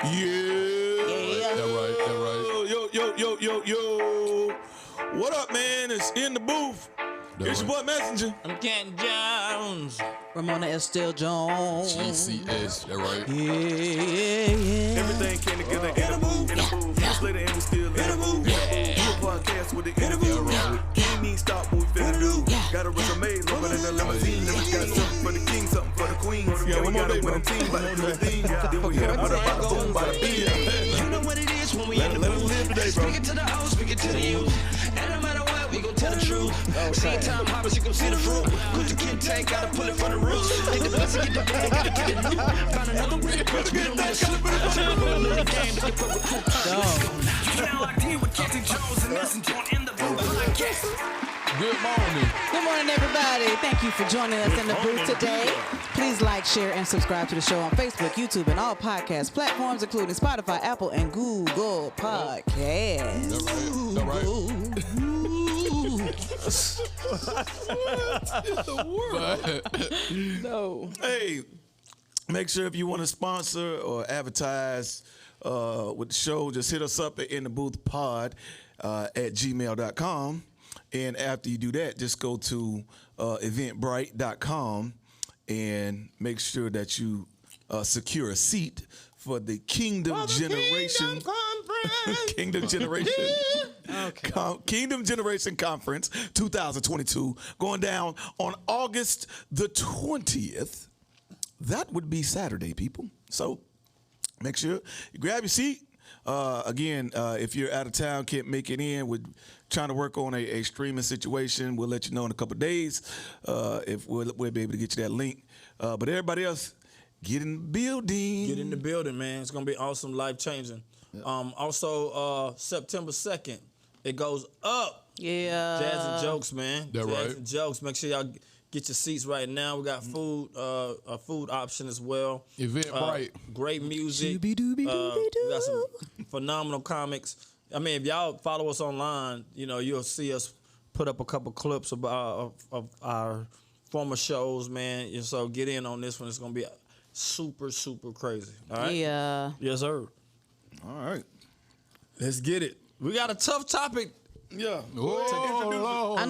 Yeah. That right. Yo. What up, man? It's in the booth. It's your boy Messenja. I'm CantonJones. Ramona Jones. GCS, that right. Yeah. Everything came together in the booth. Years later, and we still in the booth. Do a podcast with the interview. Can't even stop what we finna do. Got a resume, longer than a limousine. Got something for the king, something for the queen. Yeah, we gotta win a team, by the thing. Then we hit about the boom, by the beat. You know what it is when we in the booth. Speak it to the old, speak it to the youth. And no matter what, we gon' tell the truth. See time harvest, you gon' see the fruit. Put the kid tank, gotta pull it from the roots. Get the blessing, get the bag, get the loot. Find another way, put the game, get the recruit. You now locked in with CantonJones and Messenja in the booth podcast. Good morning. Good morning, everybody. Thank you for joining us in the booth today. Please like, share, and subscribe to the show on Facebook, YouTube, and all podcast platforms, including Spotify, Apple, and Google Podcasts. That right. No. Hey, make sure if you want to sponsor or advertise with the show, just hit us up at intheboothpod at gmail.com. And after you do that, just go to eventbrite.com and make sure that you secure a seat for the Kingdom Generation Kingdom Generation Kingdom Generation Conference 2022 going down on August the 20th. That would be Saturday, people. So make sure you grab your seat. Again, if you're out of town, can't make it in, we're trying to work on a streaming situation. We'll let you know in a couple of days if we'll be able to get you that link. But everybody else, get in the building. Get in the building, man. It's gonna be awesome, life-changing. Yep. Also, September 2nd, it goes up. Yeah. Jazz and Jokes, man. That Jazz right. and Jokes. Make sure y'all get your seats right now. We got food, a food option as well. Eventbrite. Great music. We got some phenomenal comics. I mean, if y'all follow us online, you know, you'll see us put up a couple clips of our former shows, man. And so get in on this one. It's going to be super, super crazy. All right? Yeah. Yes, sir. All right. Let's get it. We got a tough topic. Yeah. Oh, I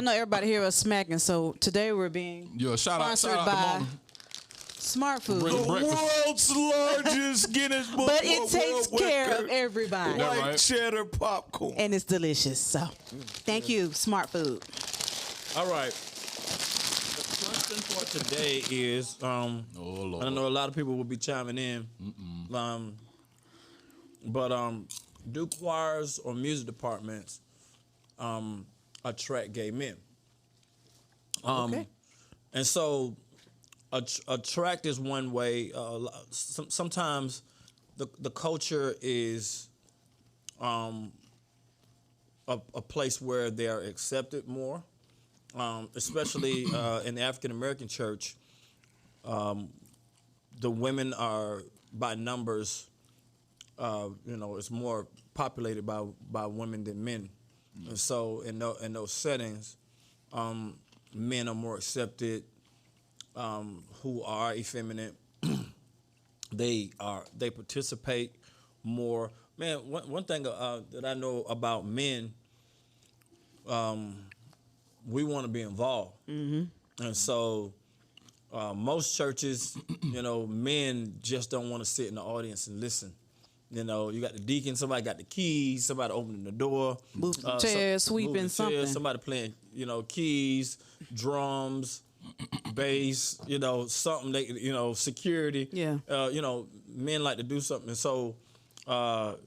know everybody here is smacking, so today we're being sponsored by Smart Food. The world's largest Guinness Book But it World takes care Record of everybody. white right. cheddar popcorn. And it's delicious. So thank you, Smart Food. All right. The question for today is, I know a lot of people will be chiming in, but do choirs or music departments attract gay men? Okay. And so attract is one way. Sometimes the culture is a place where they are accepted more, especially in the African American church. The women are by numbers, it's more populated by women than men, and so in those settings, men are more accepted. Who are effeminate, they participate more. Man, one thing that I know about men, we want to be involved, and so most churches, men just don't want to sit in the audience and listen. You got the deacon, somebody got the keys, somebody opening the door, Moving chairs, sweeping something. Somebody playing, keys, drums, bass, something they, security. Yeah. Men like to do something. And so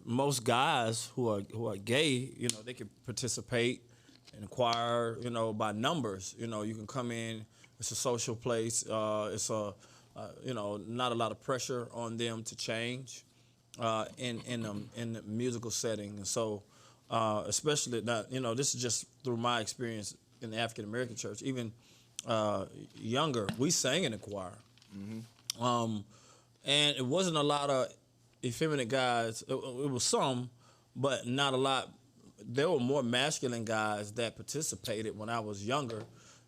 most guys who are gay, they can participate in the choir, by numbers. You can come in, it's a social place. It's not a lot of pressure on them to change in the musical setting. And so especially that, this is just through my experience in the African American church, even younger, we sang in the choir. And it wasn't a lot of effeminate guys. It was some, but not a lot. There were more masculine guys that participated when I was younger.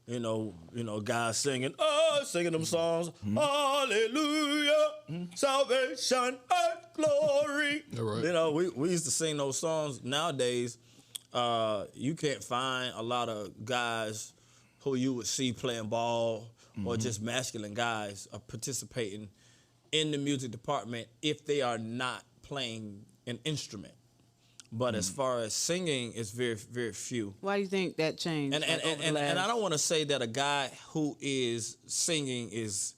Guys singing them songs. Hallelujah, salvation, glory. Right. You know, we used to sing those songs. Nowadays, you can't find a lot of guys who you would see playing ball or just masculine guys are participating in the music department if they are not playing an instrument. But as far as singing, it's very, very few. Why do you think that changed? And I don't want to say that a guy who is singing is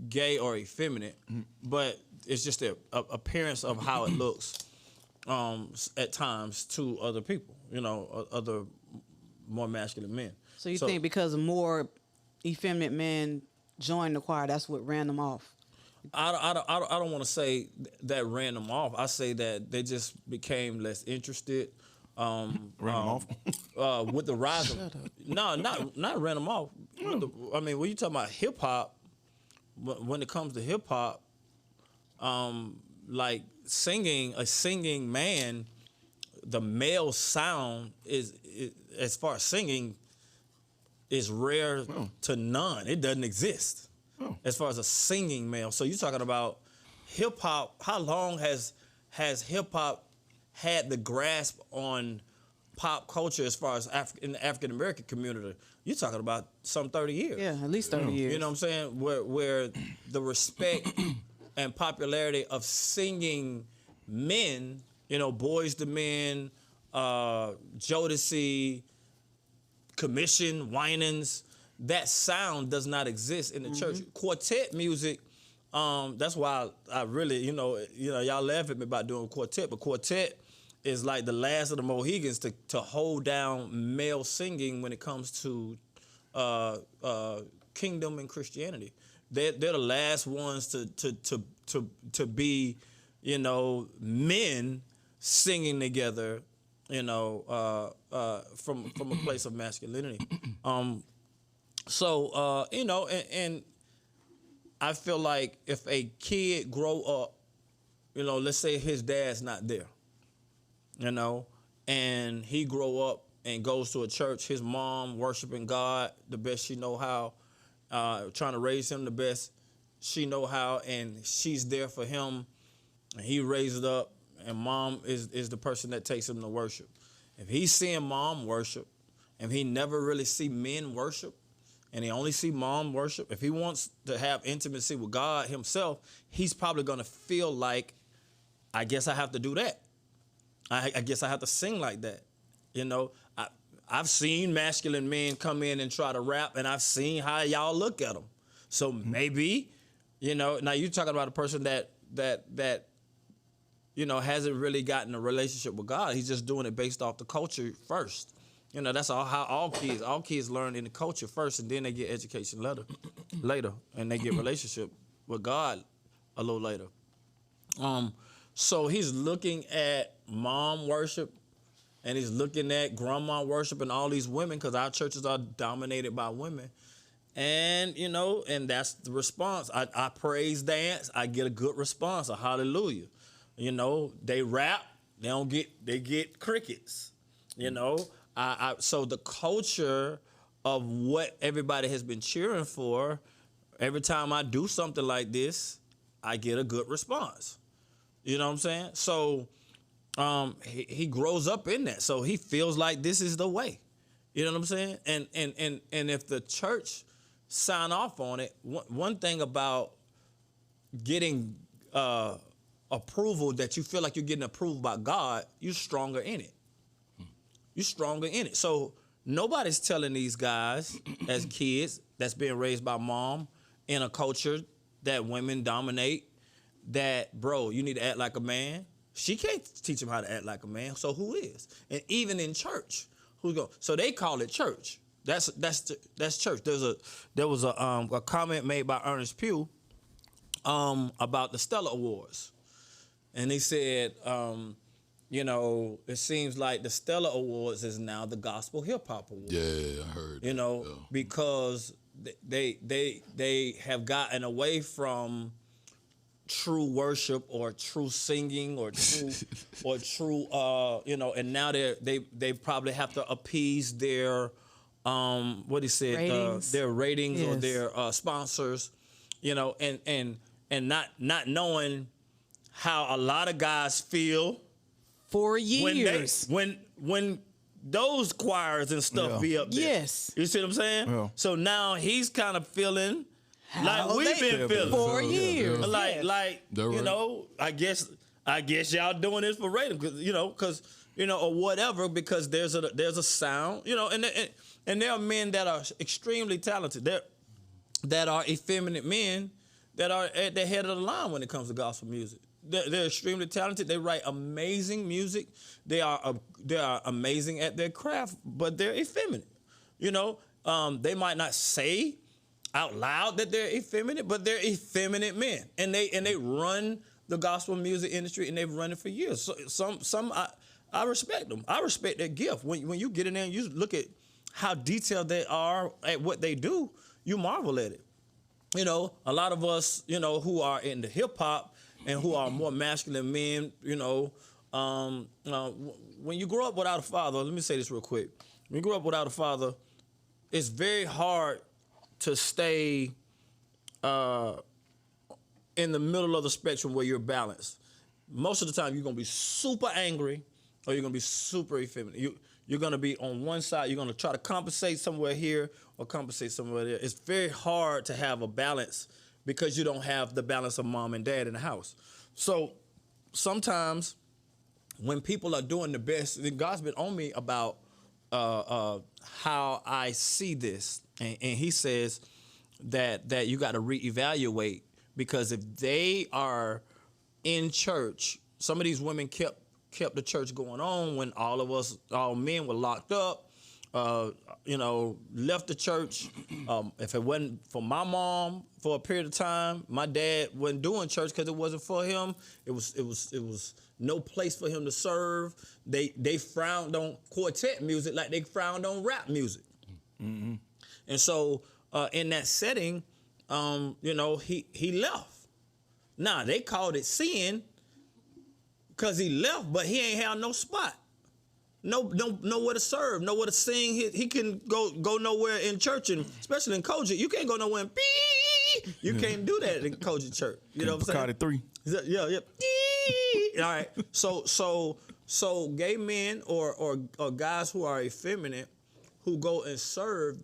gay or effeminate, but it's just the appearance of how it looks at times to other people, other more masculine men. So you think because more effeminate men joined the choir, that's what ran them off? I don't want to say that ran them off. I say that they just became less interested. Ran them off? With the rise of not ran them off. When you talking about hip hop, when it comes to hip hop, like singing, a singing man, the male sound is as far as singing is rare to none. It doesn't exist as far as a singing male. So you're talking about hip hop. How long has hip hop had the grasp on pop culture as far as in the African American community? You're talking about some 30 years. Yeah, at least 30 years. You know what I'm saying? Where the respect and popularity of singing men, Boys to Men, Jodeci, Commission, Winans, that sound does not exist in the church. Quartet music, that's why I really, y'all laugh at me about doing quartet, but quartet is like the last of the Mohegans to hold down male singing when it comes to kingdom and Christianity. They're the last ones to be, men singing together, from a place of masculinity. And I feel like if a kid grow up, let's say his dad's not there, and he grow up and goes to a church, his mom worshiping God the best she know how, trying to raise him the best she know how, and she's there for him, and he raised up, and mom is the person that takes him to worship. If he's seeing mom worship, and he never really see men worship, and he only see mom worship, if he wants to have intimacy with God himself, he's probably going to feel like, I guess I have to do that. I guess I have to sing like that. I've seen masculine men come in and try to rap, and I've seen how y'all look at them. So maybe, now you're talking about a person that hasn't really gotten a relationship with God. He's just doing it based off the culture first. That's how all kids learn in the culture first, and then they get education later, and they get relationship with God a little later. So he's looking at mom worship, and he's looking at grandma worship and all these women, because our churches are dominated by women. And, and that's the response. I praise dance. I get a good response, a hallelujah. They rap, they get crickets, So the culture of what everybody has been cheering for, every time I do something like this, I get a good response. You know what I'm saying? So he grows up in that. So he feels like this is the way. You know what I'm saying? And if the church sign off on it, one thing about getting approval, that you feel like you're getting approved by God, you're stronger in it. You're stronger in it. So nobody's telling these guys as kids that's being raised by mom in a culture that women dominate that, bro, you need to act like a man. She can't teach him how to act like a man. So who is? And even in church, who's going? So they call it church. That's church. There was a comment made by Ernest Pugh about the Stellar Awards, and he said, it seems like the Stellar Awards is now the Gospel Hip Hop Awards. Yeah, I heard. Because they have gotten away from true worship or true singing or true and now they probably have to appease their what he said ratings. Their ratings, yes, or their sponsors, and not knowing how a lot of guys feel For years. when those choirs and stuff be up there. Yes. You see what I'm saying? Yeah. So now he's kind of feeling like How we've they been feeling. For Yeah. years. Yeah. Like That you right. know, I guess y'all doing this for rating because or whatever, because there's a sound, and there are men that are extremely talented. That are effeminate men that are at the head of the line when it comes to gospel music. They're extremely talented. They write amazing music. They are amazing at their craft, but they're effeminate. They might not say out loud that they're effeminate, but they're effeminate men, and they run the gospel music industry, and they've run it for years. So some I respect them. I respect their gift. When you get in there and you look at how detailed they are at what they do, you marvel at it. A lot of us, who are into hip hop and who are more masculine men, when you grow up without a father, let me say this real quick. When you grow up without a father, it's very hard to stay in the middle of the spectrum where you're balanced. Most of the time, you're gonna be super angry or you're gonna be super effeminate. You're gonna be on one side. You're gonna try to compensate somewhere here or compensate somewhere there. It's very hard to have a balance because you don't have the balance of mom and dad in the house. So sometimes when people are doing the best, God's been on me about how I see this, and He says that you got to reevaluate, because if they are in church, some of these women kept the church going on when all men were locked up. Left the church. If it wasn't for my mom for a period of time, my dad wasn't doing church because it wasn't for him. It was no place for him to serve. They frowned on quartet music like they frowned on rap music. Mm-hmm. And so in that setting, he left. Now they called it sin because he left, but he ain't have no spot. Nowhere to serve, nowhere to sing. He can go nowhere in church, and especially in CAJO, you can't go nowhere and you can't do that in CAJO church. You know what I'm saying? Bacardi 3. Yeah. All right. So gay men or guys who are effeminate who go and serve,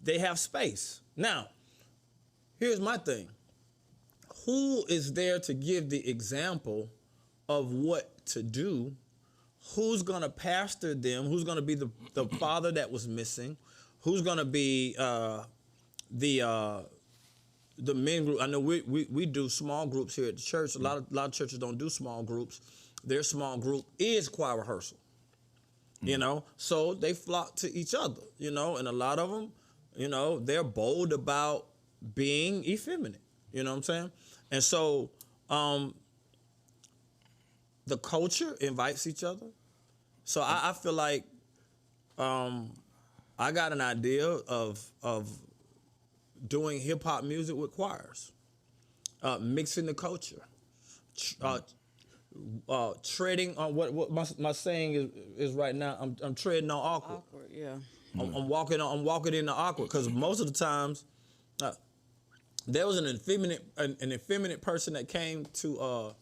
they have space. Now, here's my thing. Who is there to give the example of what to do? Who's going to pastor them? Who's going to be the father that was missing? Who's going to be the men group? I know we do small groups here at the church. A lot of churches don't do small groups. Their small group is choir rehearsal. So they flock to each other, and a lot of them, they're bold about being effeminate. You know what I'm saying? And so the culture invites each other. So I feel like I got an idea of doing hip hop music with choirs, mixing the culture, treading on what my saying is right now. I'm treading on awkward. Awkward, yeah. I'm walking in the awkward, because most of the times there was an effeminate person that came to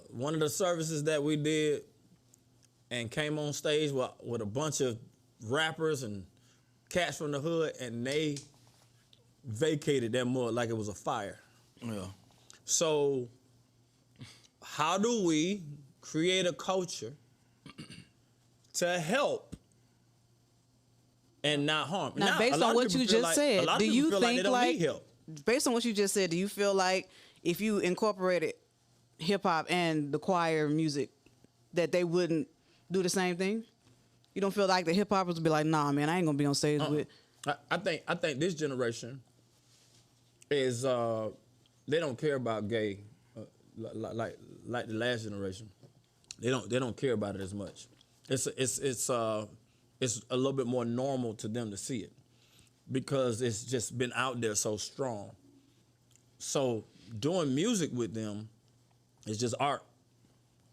one of the services that we did and came on stage with a bunch of rappers and cats from the hood, and they vacated that mud like it was a fire. Yeah. So how do we create a culture to help and not harm? Now, based on what you just said, do you think based on what you just said, do you feel like if you incorporated hip hop and the choir music, that they wouldn't do the same thing? You don't feel like the hip hoppers would be like, nah, man, I ain't gonna be on stage with. I think this generation is they don't care about gay like the last generation. They don't care about it as much. It's a little bit more normal to them to see it because it's just been out there so strong. So doing music with them is just art.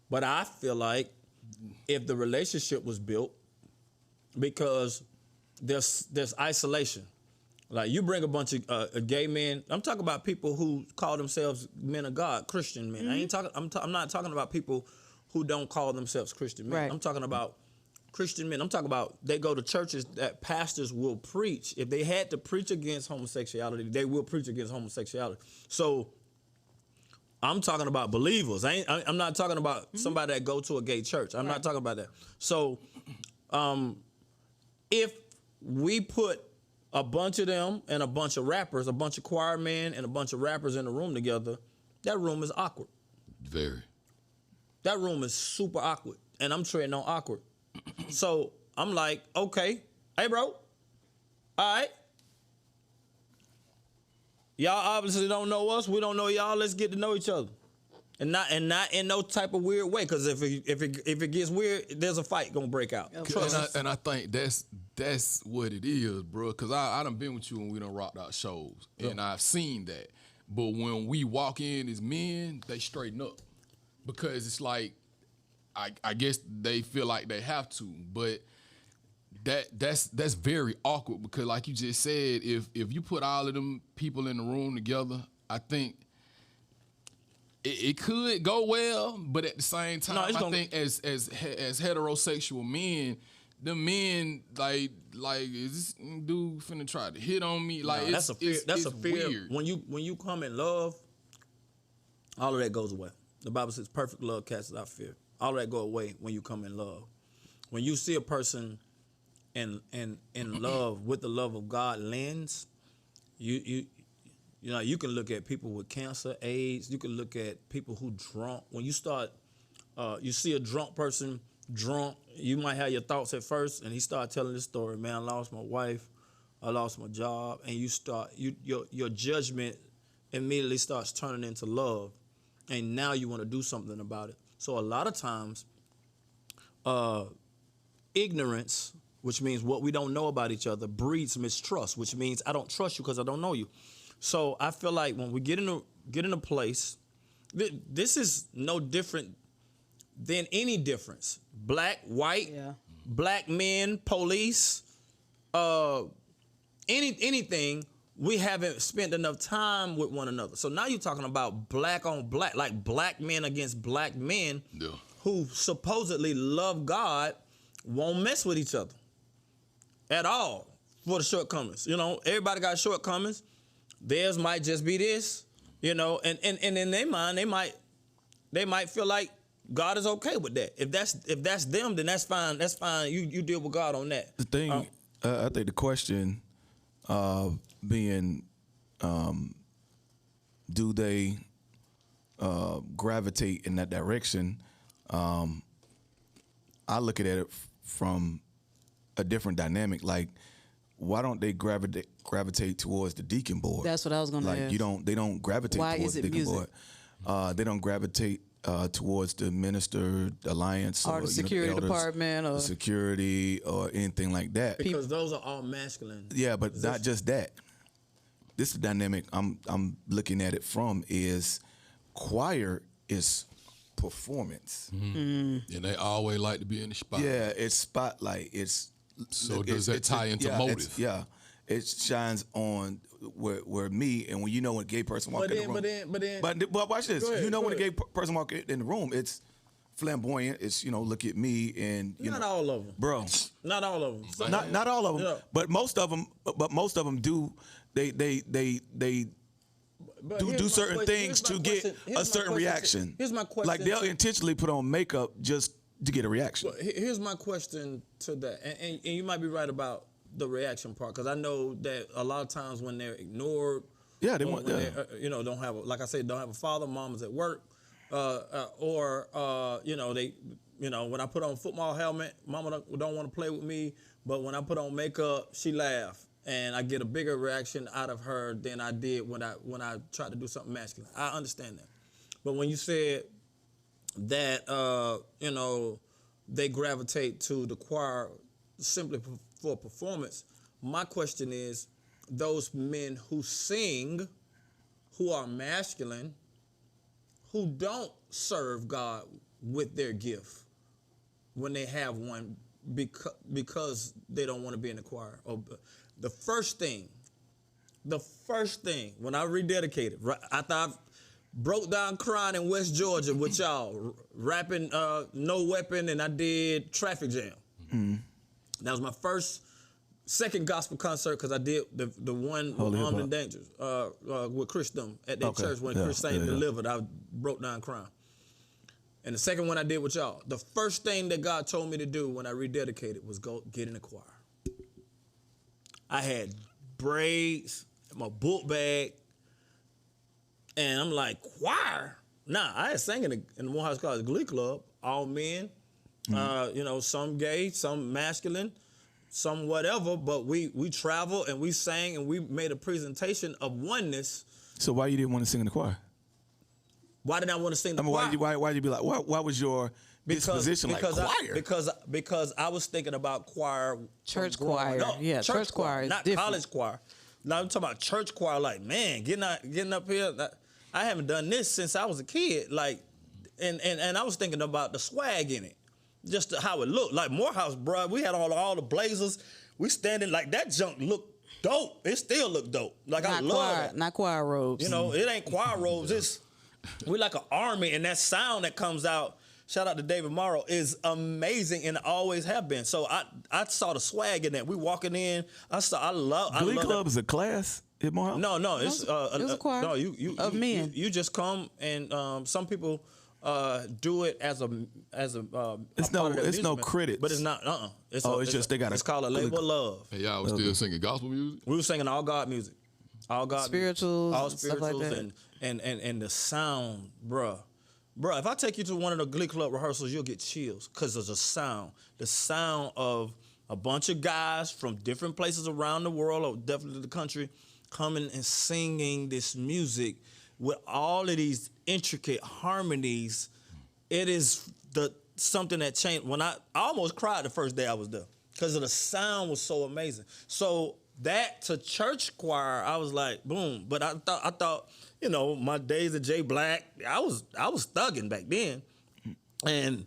But I feel like if the relationship was built, because there's isolation. Like you bring a bunch of gay men. I'm talking about people who call themselves men of God, Christian men. I ain't talking. I'm not talking about people who don't call themselves Christian men. Right. I'm talking about Christian men. I'm talking about they go to churches that pastors will preach. If they had to preach against homosexuality, they will preach against homosexuality. So I'm talking about believers. I'm not talking about somebody that go to a gay church. I'm not talking about that. So if we put a bunch of them and a bunch of rappers, a bunch of choir men and a bunch of rappers in a room together, that room is awkward. Very. That room is super awkward, and I'm treading on awkward. So I'm like, okay, hey, bro, all right. Y'all obviously don't know us. We don't know y'all. Let's get to know each other, and not in no type of weird way. Because if it gets weird, there's a fight gonna break out. And I think that's what it is, bro. Because I done been with you when we done rocked out shows, and I've seen that. But when we walk in as men, they straighten up because it's like, I guess they feel like they have to, but that's very awkward because, like you just said, if you put all of them people in the room together, I think it could go well, but at the same time, I think as heterosexual men, the men like is this dude finna try to hit on me? Like that's a fear. That's a fear. Weird. When you come in love, all of that goes away. The Bible says, "Perfect love casts out fear." All of that go away when you come in love. When you see a person in love with the love of God lens, you know you can look at people with cancer, AIDS. You can look at people who drunk. When you start, you see a drunk person drunk. You might have your thoughts at first, and he start telling this story. Man, I lost my wife, I lost my job, and your judgment immediately starts turning into love, and now you want to do something about it. So a lot of times, ignorance, which means what we don't know about each other, breeds mistrust, which means I don't trust you because I don't know you. So I feel like when we get in a place, this is no different than any difference. Black, white, black men, police, anything. We haven't spent enough time with one another. So now you're talking about black on black, like black men against black men who supposedly love God, won't mess with each other at all for the shortcomings. You know, everybody got shortcomings. Theirs might just be this, you know, and in their mind, they might feel like God is okay with that. If that's them, then that's fine. That's fine. You deal with God on that. The thing, I think the question being, do they gravitate in that direction? I look at it from a different dynamic. Like, why don't they gravitate towards the deacon board? That's what I was going to ask. Like, they don't gravitate towards the deacon board. They don't gravitate towards the minister alliance or the security elders, department or security or anything like that. Because those are all masculine. Yeah, but not just that. This is the dynamic I'm looking at it from is choir is performance. Mm-hmm. And they always like to be in the spotlight. Yeah, it's spotlight. Does that tie into motive? It shines on where me, and when you know when a gay person walk in the room. But watch this. Ahead, you know when a gay person walk in the room, it's flamboyant. It's look at me and not all of them, bro. Not all of them. Not all of them, Yeah. but most of them. But most of them do. They do certain things to get a certain reaction. Here's my question. Like they'll intentionally put on makeup just to get a reaction. Well, here's my question to that, and you might be right about the reaction part, because I know that a lot of times when they're ignored, yeah, they want, don't have, like I said, don't have a father, mama's at work, or they, when I put on football helmet, mama don't want to play with me, but when I put on makeup, she laugh, and I get a bigger reaction out of her than I did when I tried to do something masculine. I understand that, but when you said that, they gravitate to the choir simply for performance, my question is, those men who sing, who are masculine, who don't serve God with their gift when they have one because they don't want to be in the choir. Or the first thing the first thing when I rededicated, right after I broke down crying in West Georgia with y'all, rapping No Weapon, and I did Traffic Jam. Mm-hmm. That was my second gospel concert because I did the one with Armed and Dangerous with Chris Dunn at that church when Chris sang Delivered. I broke down crying. And the second one I did with y'all. The first thing that God told me to do when I rededicated was go get in the choir. I had braids, my book bag, and I'm like, choir? Nah, I had sang in the Morehouse College Glee Club, all men, some gay, some masculine, some whatever, but we traveled and we sang and we made a presentation of oneness. So why you didn't want to sing in the choir? Why did I want to sing the choir? Why did you be like, what was your disposition like choir? Because I was thinking about choir. Church choir. No, church choir. Not different. College choir. Now I'm talking about church choir. Like, man, getting up here. I haven't done this since I was a kid. Like, and I was thinking about the swag in it. Just how it looked. Like Morehouse, bro, we had all the blazers. We standing like that junk looked dope. It still looked dope. Like I love it. Not choir robes. It ain't choir robes. We like an army, and that sound that comes out, shout out to David Morrow, is amazing and always have been. So I saw the swag in that. We walking in. I love Glee Club is a class at Morehouse? No, it's it was a choir of men. You just come and some people do it as a it's no credits, but it's not. It's just they got. It's called a labor of love. Hey, y'all was still singing gospel music. We were singing all God music, all God spirituals, all spirituals, stuff like that. and the sound, bruh. If I take you to one of the Glee Club rehearsals, you'll get chills because of the sound of a bunch of guys from different places around the world, or definitely the country, coming and singing this music with all of these intricate harmonies. It is something that changed. When I almost cried the first day I was there because of the sound was so amazing. So that to church choir, I was like, boom. But I thought, my days of Jay Black, I was thugging back then, and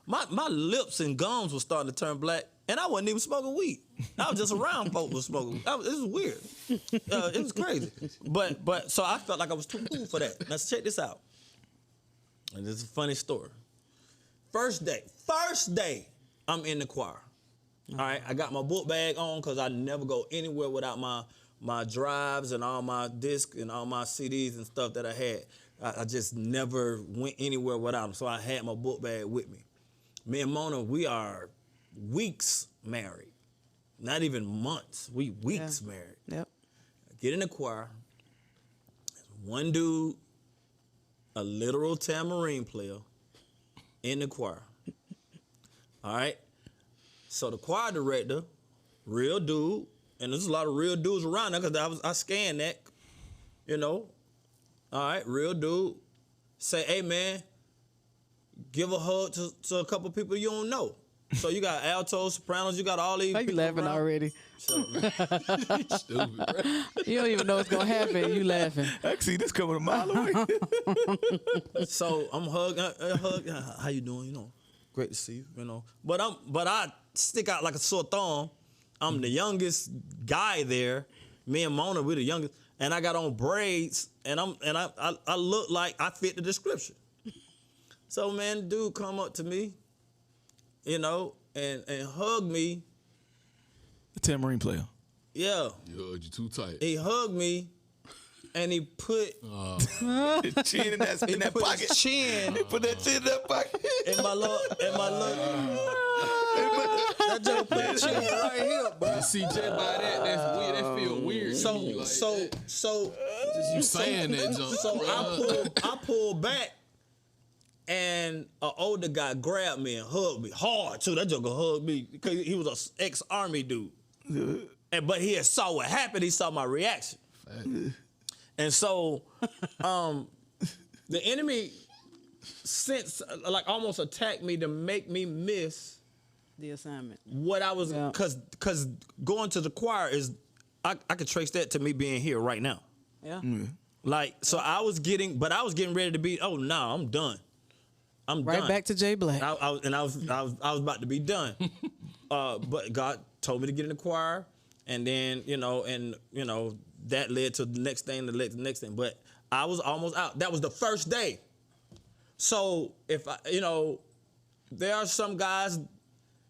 my lips and gums were starting to turn black, and I wasn't even smoking weed. I was just around folks who smoking. It was weird. It was crazy. But so I felt like I was too cool for that. Now check this out. And this is a funny story. First day, I'm in the choir. All right, I got my book bag on because I never go anywhere without my drives and all my discs and all my CDs and stuff that I had. I just never went anywhere without them. So I had my book bag with me. Me and Mona, we are weeks married. Not even months. We weeks married. Yep. I get in the choir. One dude, a literal tambourine player, in the choir. All right? So the choir director, real dude, and there's a lot of real dudes around there because I scanned that, All right, real dude. Say, hey, man, give a hug to a couple people you don't know. So you got altos, sopranos, you got all these. Are you laughing around. already? Stupid, bro. You don't even know what's gonna happen. You laughing. I can see this coming a mile away. So I'm hugging. How you doing? Great to see you. But I stick out like a sore thumb. I'm the youngest guy there. Me and Mona, we're the youngest, and I got on braids, and I look like I fit the description. So man, the dude come up to me, and hug me. The tambourine player. Yeah. He hugged you too tight. He hugged me, and he put His chin in that pocket. His chin He put that chin in that pocket. in my look. That just put the chin right here, bro. You see Jay by that, that's weird. That feel weird. So just you saying that jump. So I pulled back, and an older guy grabbed me and hugged me hard too. That joker hugged me because he was an ex-army dude. But he had saw what happened. He saw my reaction. And so the enemy almost attacked me to make me miss The assignment. what I was, because going to the choir is, I could trace that to me being here right now. Yeah. So I was getting ready to be, I'm done. I'm Right done. back to Jay Black. I was about to be done. But God told me to get in the choir, and then that led to the next thing, the next thing. But I was almost out. That was the first day. So if there are some guys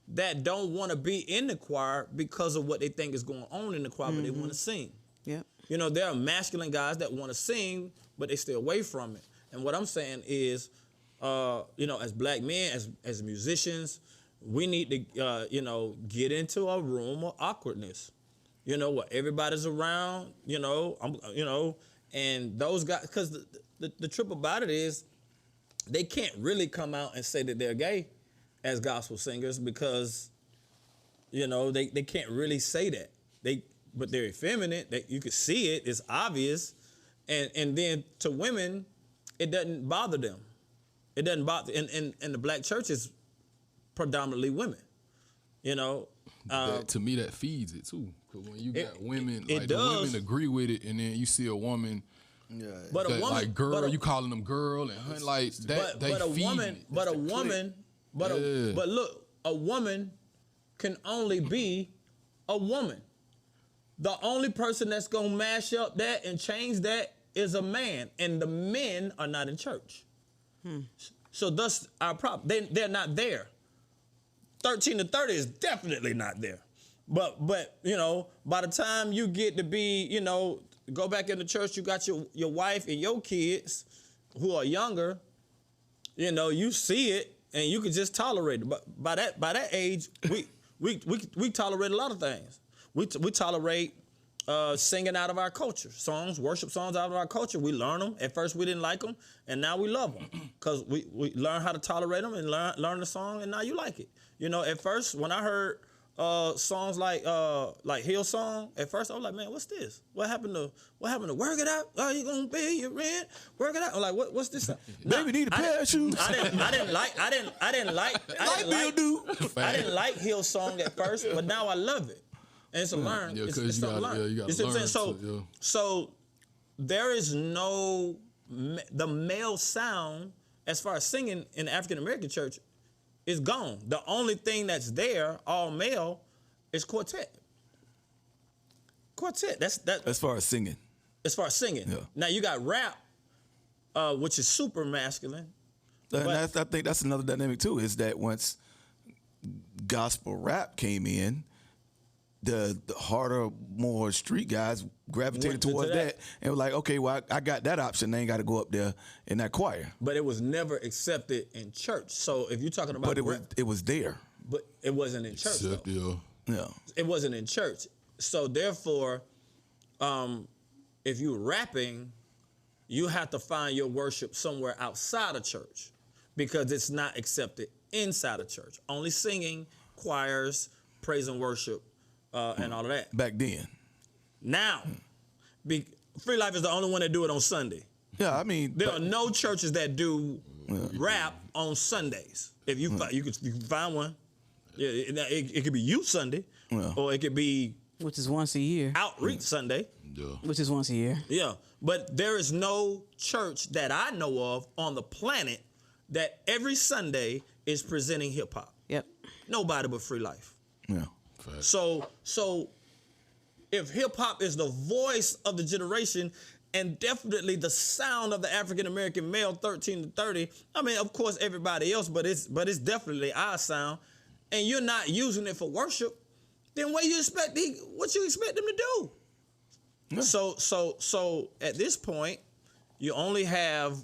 that don't want to be in the choir because of what they think is going on in the choir, but they want to sing. Yep. There are masculine guys that want to sing, but they stay away from it. And what I'm saying is, as black men, as musicians, we need to, get into a room of awkwardness, where everybody's around, and those guys, because the trip about it is they can't really come out and say that they're gay as gospel singers because, they can't really say that. But they're effeminate. You can see it. It's obvious. And then to women, it doesn't bother them. It doesn't bother. And the black church is predominantly women. To me, that feeds it too. Because when you got women, the women agree with it, and then you see a woman. Yeah, but a woman, like girl, you calling them girl and hun, like that. But look, a woman can only be a woman. The only person that's gonna mash up that and change that is a man, and the men are not in church. So thus our problem. They're not there. 13 to 30 is definitely not there. But by the time you get to be, go back in the church, you got your wife and your kids who are younger, you see it and you can just tolerate it. But by that age, we tolerate a lot of things. We tolerate singing out of our culture, songs, worship songs out of our culture. We learn them. At first we didn't like them, and now we love them because we learn how to tolerate them and learn the song, and now you like it. At first when I heard songs like Hillsong, at first I was like, man, what's this? What happened to work it out? Are you gonna pay your rent? Work it out. I'm like, what's this? Baby need a pair of shoes. I didn't like Hillsong at first, but now I love it. And it's a learn. Yeah, it's something to learn. You see what I'm saying? Yeah. So there is no the male sound as far as singing in the African American church is gone. The only thing that's there, all male, is quartet. Quartet. That's as far as singing. As far as singing. Yeah. Now you got rap, which is super masculine. And I think that's another dynamic too. Is that once gospel rap came in, the harder, more street guys gravitated towards that and were like, okay, well, I got that option. They ain't got to go up there in that choir. But it was never accepted in church. So if you're talking about, it was there. But it wasn't in church. Yeah, it wasn't in church. So therefore, if you're rapping, you have to find your worship somewhere outside of church because it's not accepted inside of church. Only singing, choirs, praise and worship. And all of that. Back then. Now, Free Life is the only one that do it on Sunday. Yeah, I mean. There are no churches that do rap on Sundays. If you you can find one. Yeah, it could be Youth Sunday, or it could be. Which is once a year. Outreach Sunday. Yeah. Which is once a year. Yeah, but there is no church that I know of on the planet that every Sunday is presenting hip hop. Yep. Nobody but Free Life. Yeah. So if hip hop is the voice of the generation and definitely the sound of the African American male 13 to 30, I mean, of course everybody else, but it's definitely our sound, and you're not using it for worship, then what you expect them to do? Yeah. So at this point, you only have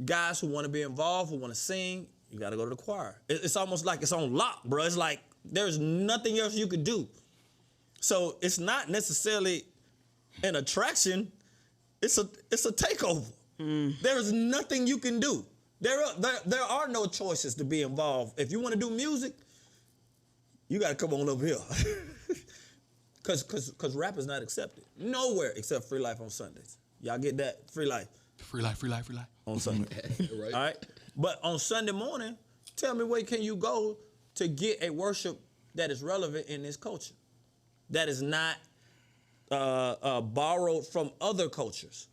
guys who want to be involved, who want to sing. You got to go to the choir. It's almost like it's on lock, bro. It's like there's nothing else you could do. So it's not necessarily an attraction. It's a takeover. There is nothing you can do. There are no choices to be involved. If you want to do music, you got to come on over here. Cause rap is not accepted nowhere except Free Life on Sundays. Y'all get that? Free Life. Free Life on Sunday. Right. All right. But on Sunday morning, tell me where can you go to get a worship that is relevant in this culture, that is not borrowed from other cultures?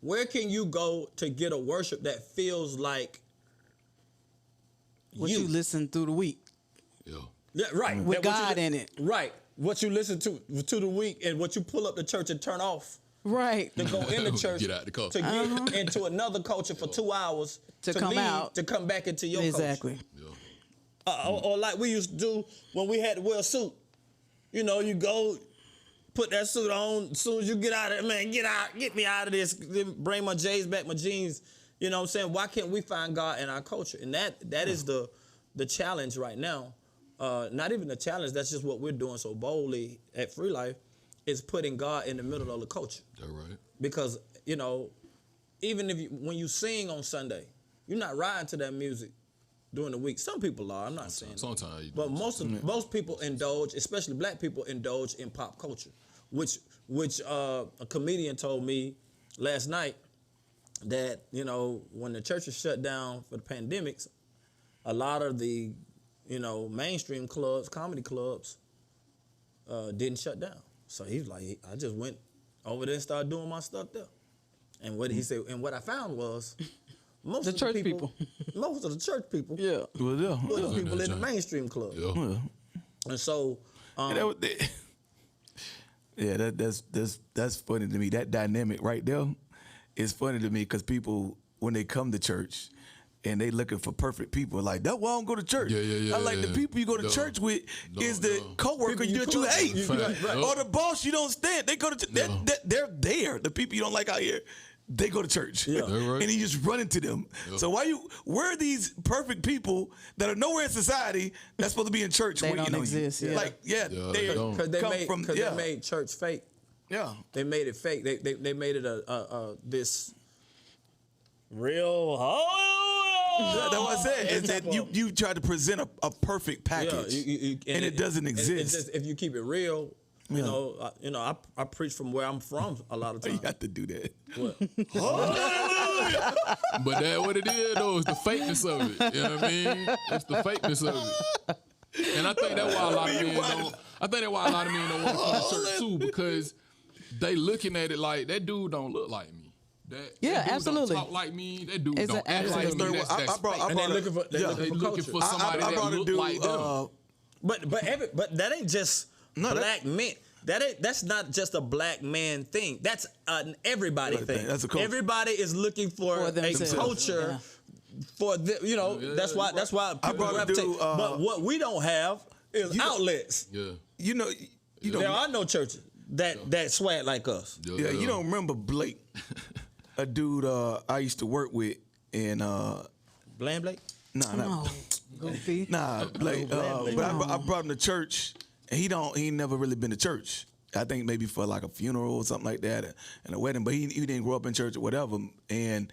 Where can you go to get a worship that feels like what you listen through the week? Yeah. Yeah, right. With That what God you, in it. Right. What you listen to the week and what you pull up the church and turn off. Right. To go in the church. Get out the culture. To get into another culture for 2 hours. To come leave, out. To come back into your culture. Exactly. Or like we used to do when we had to wear a suit. You know, you go, put that suit on. As soon as you get out of it, man, get me out of this. Bring my J's back, my jeans. You know what I'm saying? Why can't we find God in our culture? And that is the challenge right now. Not even the challenge, that's just what we're doing so boldly at Free Life, is putting God in the middle of the culture. That's right. Because, you know, even when you sing on Sunday, you're not riding to that music during the week. Some people are, I'm not saying that. Sometimes you do. But most people indulge, especially black people, indulge in pop culture, which a comedian told me last night that, you know, when the churches shut down for the pandemics, a lot of the, you know, mainstream clubs, comedy clubs, didn't shut down. So he's like, I just went over there and started doing my stuff there. And what he said, and what I found was most of the church people, were the people in the mainstream club. Yeah. And so, that's funny to me. That dynamic right there is funny to me because people, when they come to church and they looking for perfect people, like, that's why I don't go to church. Yeah. I like the people you go to church with is the coworker that you hate. Or the boss you don't stand. They go to they're there. The people you don't like out here, they go to church. Yeah. Right. And you just run into them. Yeah. So where are these perfect people that are nowhere in society that's supposed to be in church? They don't exist. They they made church fake. Yeah. They made it fake. They made it this real. That's what I said. Is that you try to present a perfect package, and it doesn't exist. It's just, if you keep it real, you know, I preach from where I'm from a lot of times. You have to do that. What? But that's what it is, though. It's the fakeness of it. You know what I mean? It's the fakeness of it. And I think that's why a lot of men don't. I think that's why a lot of men don't want to come to church too, because they looking at it like that dude don't look like me. That dude absolutely. don't talk like me. That dude don't act absolutely. like me. They looking for somebody that look like them. But that ain't just black men. That's not just a black man thing. That's an everybody thing. That's a culture. Everybody is looking for a culture. For you know, that's why I brought a dude, but what we don't have is outlets. Yeah. You know, there are no churches that swag like us. Yeah, you don't remember Blake, a dude I used to work with in Blake? Nah, Goofy. Nah, Blake. But I brought him to church, and he ain't never really been to church. I think maybe for like a funeral or something like that, and a wedding. But he didn't grow up in church or whatever. And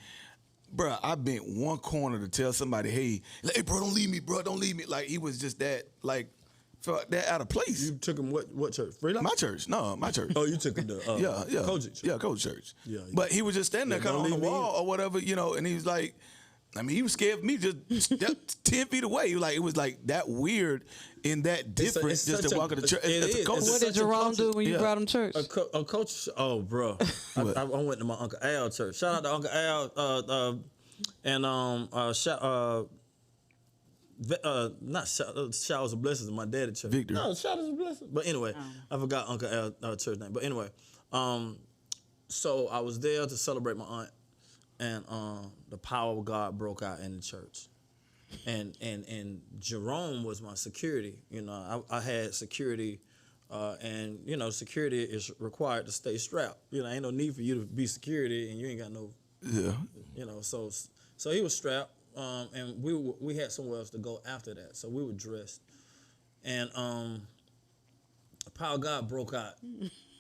bruh, I bent one corner to tell somebody, hey, bro, don't leave me, bro, don't leave me. Like he was just that, like, felt that out of place. You took him what church? Freedom? My church, no, my church. Oh, you took him to CAJO church. Yeah, CAJO church. Yeah. But he was just standing there kind of on the wall or whatever, you know, and he was like, I mean, he was scared of me just stepped 10 feet away. It was like that weird and that different just to walk into church. It's a culture. What did Jerome do when you brought him church? A coach. Oh, bro. I went to my Uncle Al church. Shout out to Uncle Al not showers of blessings in my daddy church. Victor. No, showers of blessings. But anyway, I forgot Uncle Al church name. But anyway, so I was there to celebrate my aunt, and the power of God broke out in the church, and Jerome was my security. You know, I had security, and you know, security is required to stay strapped. You know, ain't no need for you to be security and you ain't got no. Yeah. You know, so he was strapped. And we had somewhere else to go after that, so we were dressed, and the power of God broke out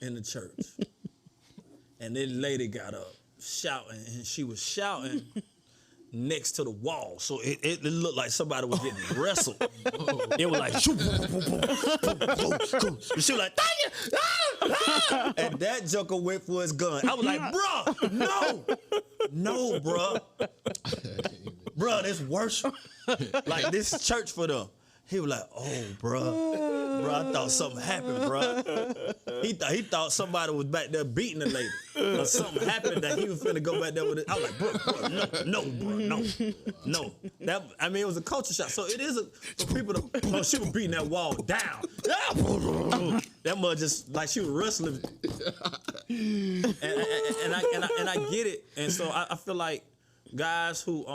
in the church, and this lady got up shouting, and she was shouting next to the wall, so it looked like somebody was getting wrestled. It was like, shoo, boom, boom, boom, boom, boom. She was like, thank you, and that joker went for his gun. I was like, bruh, no, bruh. Bruh, this worship. Like, this church for them. He was like, "Oh, bro, I thought something happened, bro." He thought somebody was back there beating the lady, or something happened that he was finna go back there with it. I was like, "Bro, no, it was a culture shock. So it is for people to. Oh, she was beating that wall down. That mother just like she was wrestling, and I get it. And so I feel like guys who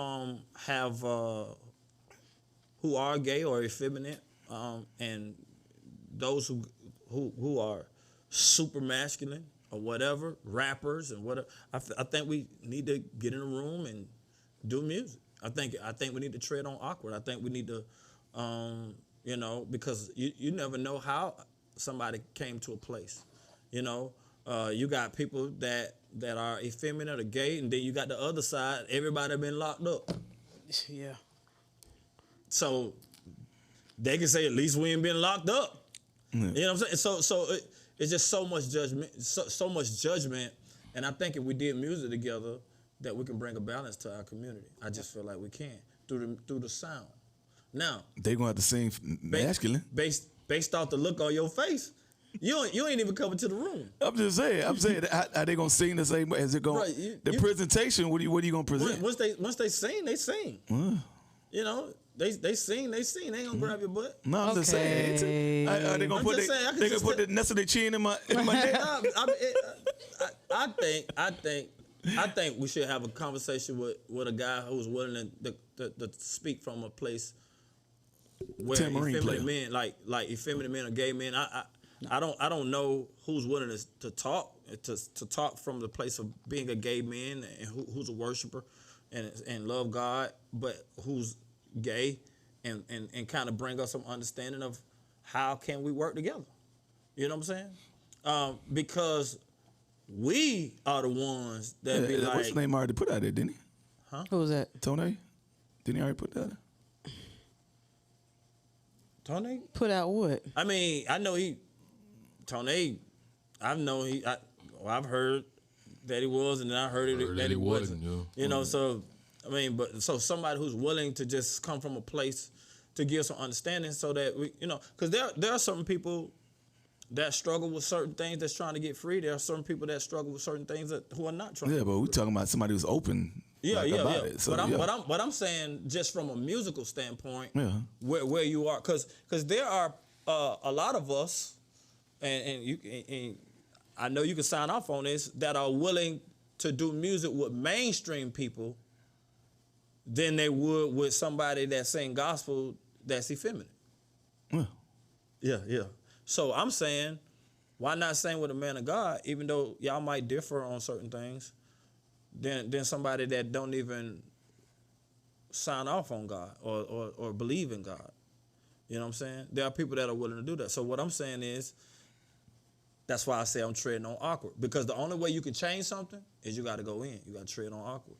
have. Who are gay or effeminate, and those who are super masculine or whatever, rappers and whatever. I think we need to get in a room and do music. I think we need to tread on awkward. I think we need to, because you never know how somebody came to a place. You got people that are effeminate or gay, and then you got the other side. Everybody been locked up. Yeah. So they can say at least we ain't been locked up. You know what I'm saying? So it's just so much judgment, so much judgment. And I think if we did music together, that we can bring a balance to our community. I just feel like we can through the sound. Now they gonna have to sing masculine based off the look on your face. You ain't even coming to the room. I'm just saying. Are they gonna sing the same way? Is it going the presentation? What are you gonna present? Once they sing, they sing. They sing. They ain't gonna grab your butt. No, I'm just saying. Are they gonna put the nest of their chin in my neck? I think we should have a conversation with a guy who's willing to speak from a place where effeminate men, like effeminate men or gay men. I don't know who's willing to talk from the place of being a gay man and who's a worshiper and love God, but who's gay and kind of bring us some understanding of how can we work together. You know what I'm saying? Because we are the ones that be like. What's his name already put out there, didn't he? Huh? Who was that? Tony? Didn't he already put that out? Tony? Put out what? I mean, I know Tony, I've heard that he was, and then I heard that he wasn't. Yeah. So I mean, so somebody who's willing to just come from a place to give some understanding, so that we, because there are certain people that struggle with certain things that's trying to get free. There are certain people that struggle with certain things who are not trying. Yeah, but we're talking about somebody who's open. About it. So, but I'm saying just from a musical standpoint, where you are, because there are a lot of us, and I know you can sign off on this, that are willing to do music with mainstream people than they would with somebody that sing gospel that's effeminate. Yeah. So I'm saying, why not sing with a man of God, even though y'all might differ on certain things, than somebody that don't even sign off on God or believe in God. You know what I'm saying? There are people that are willing to do that. So what I'm saying is, that's why I say I'm treading on awkward. Because the only way you can change something is you got to go in. You got to tread on awkward.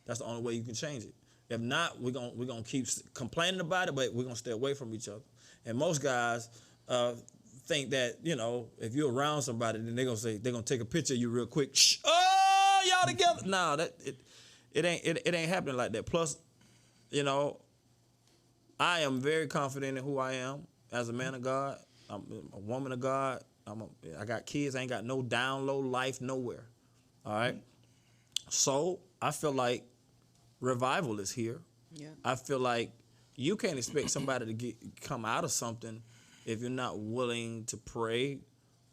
That's the only way you can change it. If not, we're gonna keep complaining about it, but we're gonna stay away from each other. And most guys think that, if you're around somebody, then they're gonna take a picture of you real quick. Shh, oh, y'all together. No, it ain't happening like that. Plus, I am very confident in who I am as a man of God. I'm a woman of God. I got kids. I ain't got no down low life nowhere. All right. So I feel like revival is here. Yeah. I feel like you can't expect somebody to come out of something if you're not willing to pray,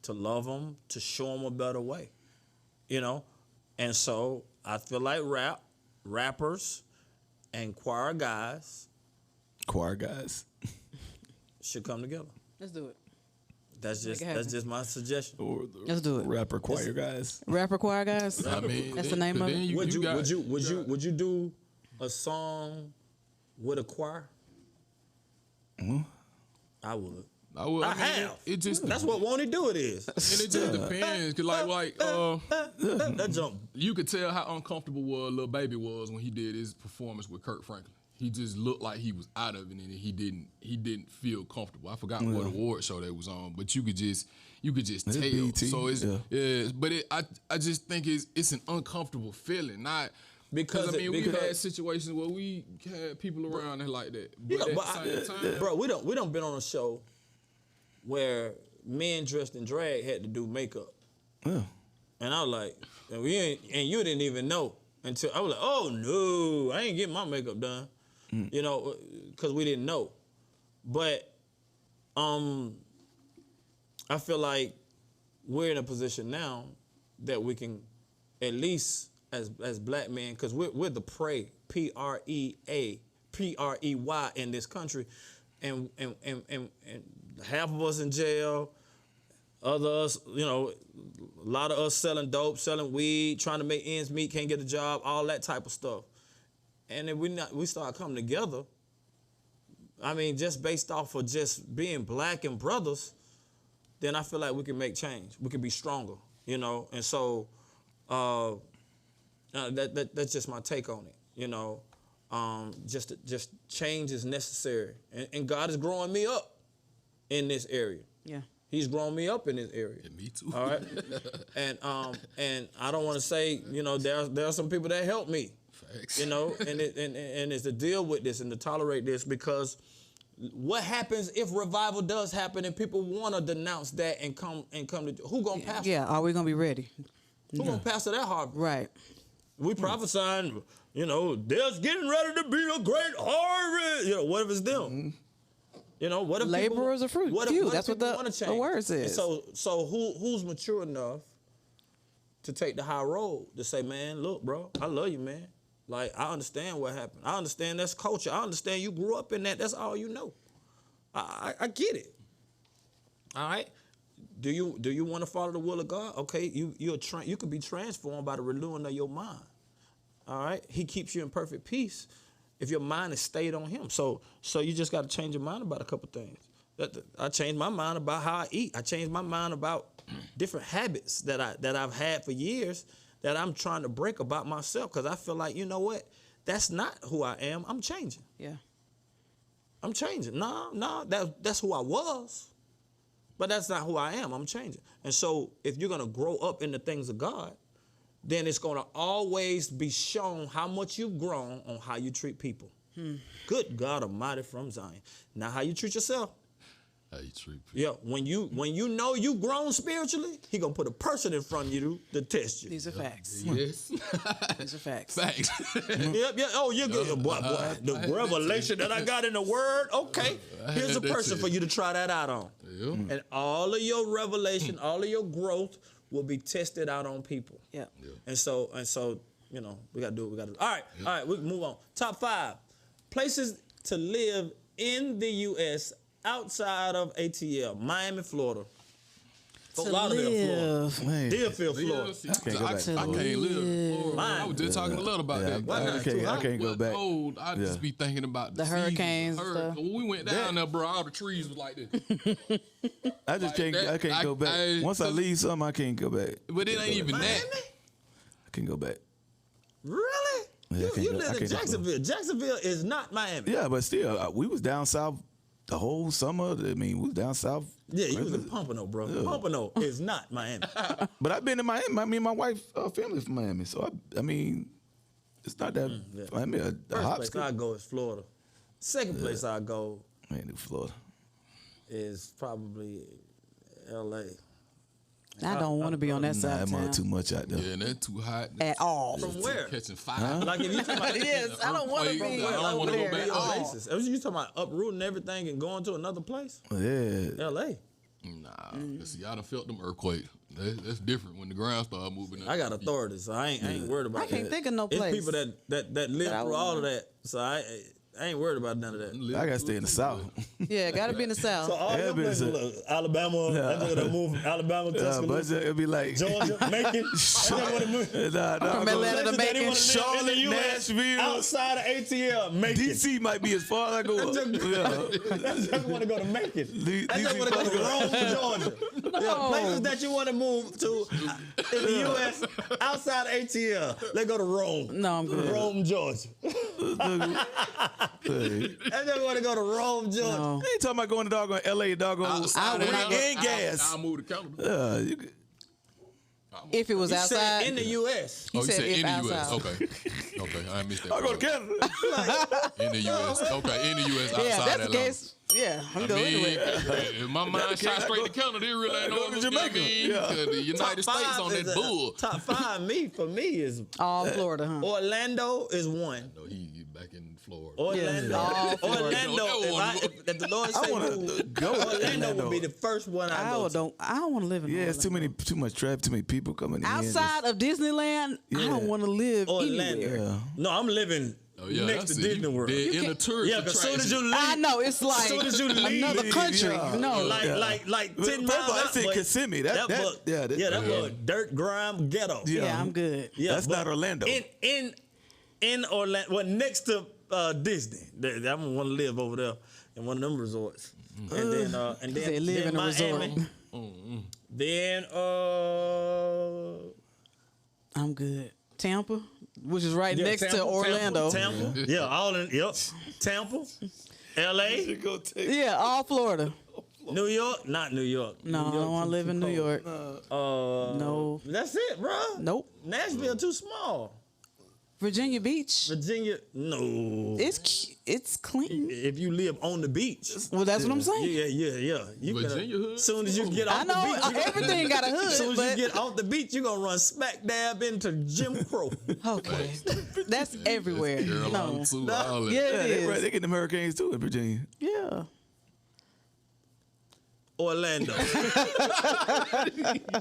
to love them, to show them a better way. And so I feel like rappers and choir guys should come together. Let's do it. That's just my suggestion. Let's do it. Rapper choir guys. Rapper choir guys. I mean, that's the name of it. Would you do a song with a choir? Mm-hmm. I would. I have. It just that's what Won't He Do It is. And it just depends, cause that jump. You could tell how uncomfortable Lil Baby was when he did his performance with Kirk Franklin. He just looked like he was out of it, and he didn't feel comfortable. I forgot what award show they was on, but you could just tell. BT, so it's but I just think it's an uncomfortable feeling. Because I mean, we've had situations where we had people around that like that. But at the same time, bro, we don't been on a show where men dressed in drag had to do makeup. Yeah. And I was like, and you didn't even know until I was like, oh no, I ain't getting my makeup done. You know, because we didn't know. But I feel like we're in a position now that we can at least as black men, because we're the prey, P-R-E-Y in this country, and half of us in jail, others, you know, a lot of us selling dope, selling weed, trying to make ends meet, can't get a job, all that type of stuff. And then we start coming together. I mean, just based off of just being black and brothers, then I feel like we can make change. We can be stronger, you know. And so that's just my take on it, you know. Just change is necessary, and God is growing me up in this area. Yeah. He's grown me up in this area. Yeah, me too. All right, and I don't want to say, you know, there are some people that help me, Facts. you know, and it's to deal with this and to tolerate this, because what happens if revival does happen and people want to denounce that and come to who gonna pastor? Yeah, are we gonna be ready? Who gonna pastor that harvest? Right. We prophesying, you know, there's getting ready to be a great harvest. You know, what if it's them? You know, what if Laborers of fruit. Few. That's what the word says. And so who's mature enough to take the high road to say, man, look, bro, I love you, man. Like, I understand what happened. I understand that's culture. I understand you grew up in that. That's all you know. I get it. All right. Do you want to follow the will of God? Okay, you could be transformed by the renewing of your mind. All right. He keeps you in perfect peace if your mind is stayed on Him. So you just got to change your mind about a couple things. I changed my mind about how I eat. I changed my mind about different habits that I've had for years that I'm trying to break about myself, because I feel like, you know what, that's not who I am. I'm changing. Yeah. I'm changing. No, that's who I was, but that's not who I am. I'm changing. And so if you're gonna grow up in the things of God, then it's gonna always be shown how much you've grown on how you treat people. Good God Almighty from Zion. Now how you treat yourself. How you treat people. Yeah, when you know you grown spiritually, He gonna put a person in front of you to test you. These are facts. Yes. These are facts. Facts. Yep. Oh, you're good. Boy, the revelation that I got in the Word. Okay, here's a person for you to try that out on. Yeah. And all of your revelation, all of your growth will be tested out on people. Yeah. And so, you know, we gotta do what we gotta do. All right, we can move on. Top 5 places to live in the U.S. outside of ATL. Miami, Florida. Fort Lauderdale, Florida. Deerfield, Florida. I can't live in Florida. I was just talking a little about that. I can't go back. Cold, I just be thinking about the hurricanes. When we went down there, bro, all the trees was like this. I just can't. I can't go back. Once I leave something, I can't go back. But it ain't even that. I can't go back. Really? Yeah, you live in Jacksonville. Jacksonville is not Miami. Yeah, but still, we was down south the whole summer. I mean, we was down south. Yeah, you was in Pompano, bro. Yeah. Pompano is not Miami. But I've been to Miami. I mean, my wife family from Miami, so I mean, it's not that. I mean, First place I go is Florida. Second place I go, man, Florida, is probably L.A. I don't want to be on that side of town. Too much out there. Yeah, and that's too hot. At all. From where? Catching fire. Like if you talking about yes, I don't want to be. I don't want to go back. You talking about uprooting everything and going to another place? Yeah. L.A. Nah, see, y'all done felt them earthquakes. That's different when the ground start moving. I got authority, so I ain't worried about that. I can't think of no place. It's people that live through all of that, so I ain't worried about none of that. I gotta stay in the South. Yeah, gotta be in the South. So all your places, look, Alabama, that's where they move. Alabama, Tuscaloosa, it'll be like Georgia, Macon. From Atlanta to Macon, Charlotte, Nashville, outside of ATL, Macon. DC might be as far as I go. I just want to go to Macon. I just want to go to Rome, Georgia. No. Places that you want to move to in the U.S. outside of ATL. Let's go to Rome. No, I'm good. Rome, Georgia. I just want to go to Rome, Georgia. No. They ain't talking about going to doggone LA, doggone. I'll gas. move to Canton. You could, if it was He outside. said in the U.S. He Oh, you said if in the outside. U.S. Okay, I missed that. I go to Canada. In the U.S. Okay, in the U.S. outside Yeah, that's the Atlanta. case. Yeah, I'm going anywhere. If my mind shot straight to Canada, it really ain't Go no to Jamaica. Yeah. The United States on that bull. Top 5 for me is All Florida, huh? Orlando is 1. No, he back in Florida. Orlando. all Florida. Orlando. If the Lord say move, go to Orlando would be the first one I go to. I don't want to live in Yeah, it's Orlando. too much traffic, too many people coming in. Outside of Disneyland, I don't want to live Orlando. anywhere. No, I'm living next to that's it. Disney World. They're in a tourist Yeah, because soon as you attraction. leave, I know, it's like soon as you leave, another country. yeah. No. like 10 First miles of all, I out, said but Kissimmee. that was dirt, grime, ghetto. Yeah, I'm good. Yeah, That's but not Orlando. In Orlando, well, next to Disney, I'm gonna want to live over there in one of them resorts, and then They live in a Miami, resort. then I'm good. Tampa, which is right next to Orlando. Tampa, yeah, all in Tampa, L.A., Yeah, all Florida. New York, not New York. No, I don't want to live in New York. No. That's it, bro. Nope. Nashville too small. Virginia Beach. Virginia, no. It's clean. If you live on the beach. Well, that's what I'm saying. Yeah. You Virginia hood? As soon as you get I off know the beach, everything got a hood, as soon as but you get off the beach, you're gonna run smack dab into Jim Crow. okay, that's everywhere. Carolina No, too, all that. yeah, Yeah, it is. they get them hurricanes too in Virginia. Yeah, Orlando,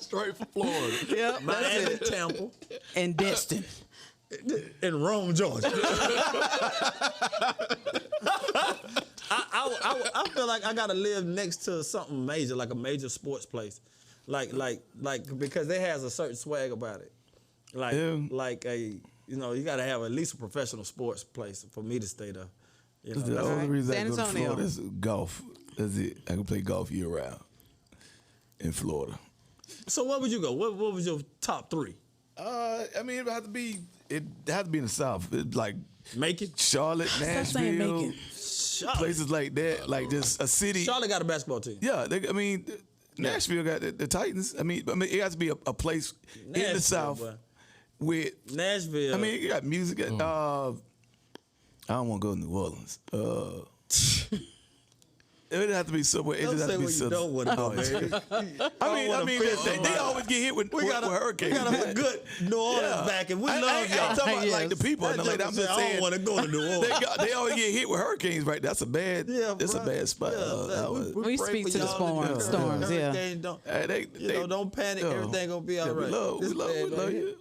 Straight from Florida. yeah. Miami, Tampa, And Destin. and Rome, Georgia. I feel like I gotta live next to something major, like a major sports place, like because it has a certain swag about it, like a you gotta have at least a professional sports place for me to stay there. You know, The only reason San I go to Antonio. Florida is golf. That's it. I can play golf year round in Florida. So where would you go? What was your top 3? I mean, it had to be in the South. Like Macon. Charlotte, Stop saying Nashville, Macon. places like that. Like just a city. Charlotte got a basketball team. Yeah, Nashville got the Titans. I mean, it has to be a place in the Nashville, South boy. with. Nashville. I mean, you got music. I don't want to go to New Orleans. It would have to be somewhere. It don't would have say to be where you something. don't want to go, baby. I mean, they always get hit with hurricanes. We got a good New Orleans back, and we love I'm y'all. talking about like the Yes. people. And like, I'm just I saying. don't want to go to New Orleans. They always get hit with hurricanes, right? That's a bad. That's a bruh. bad spot. We pray speak for to the y'all. storms, yeah. Hurricanes don't, They don't panic. Everything gonna be all right. We love you.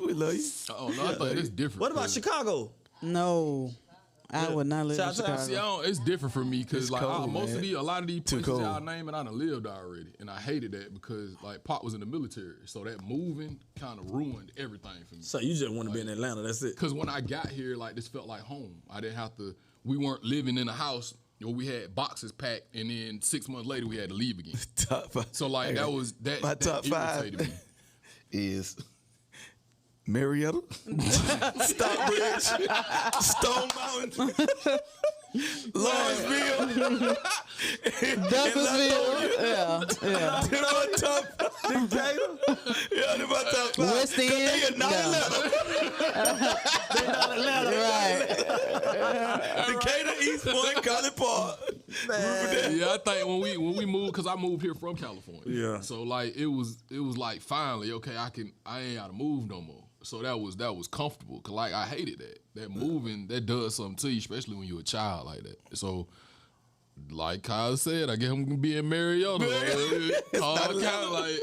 We love you. Oh no, I think it's different. What about Chicago? No, I would not live in Shout out to Chicago. It's different for me because like cold, a lot of these places cold. y'all naming, I done lived already, and I hated that because like Pop was in the military, so that moving kind of ruined everything for me. So you just want to be in Atlanta? That's it. Because when I got here, like this felt like home. I didn't have to. We weren't living in a house. We had boxes packed, and then 6 months later we had to leave again. Top 5. So like that was that. My that top 5 irritated me. is Marietta, Stockbridge, Stone Mountain, Lawrenceville, Douglasville, yeah. They're my top 5. Yeah, they're my top 5. West End, They are not Atlanta. Right. Decatur, East Point, College Park. Yeah, I think when we moved, because I moved here from California. Yeah. So like it was like finally okay, I ain't gotta move no more. So that was comfortable. Cause like I hated that moving, that does something to you, especially when you're a child like that. So like Kyle said, I guess I'm gonna be in Marietta. Kind of like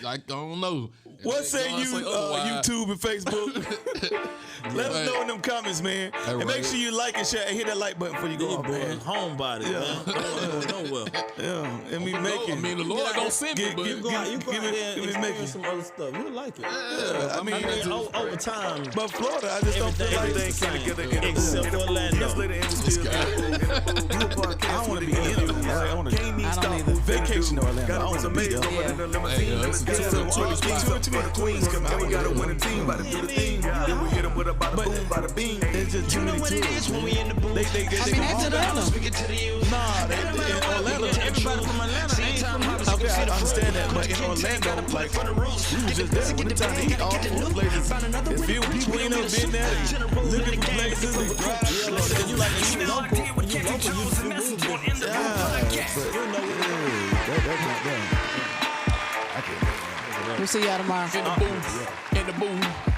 I don't know. What say you, YouTube and Facebook? Let us know in them comments, man. And make sure you like and share and hit that like button before you go off, man. Homebody, man. Don't go nowhere. Yeah, and we make it. I mean, the Lord don't send me, but You go out there and give me experience some other stuff. You'll like it. I mean, over time. but Florida, I just don't feel like Everything they is the same, except for Orlando. I don't want to be in Orlando. I want to I don't either. vacation to Orlando. I don't want to be there. Hey, it's a Too many queens come out. We got to win a team by the team. Then we hit them with a bada boom, bada beam. It's just too many tourists. When we in the booth. They I mean, that's Atlanta. Speaking to the youth. Nah, they in Orlando. Everybody from Atlanta ain't from Okay, understand that, but in Orlando, like, we was just there. When the time to eat all four places, and few people ain't never been there. They looking for places. They drive. You like you local. You local. You move. That's not done. We'll see y'all tomorrow. In the booth.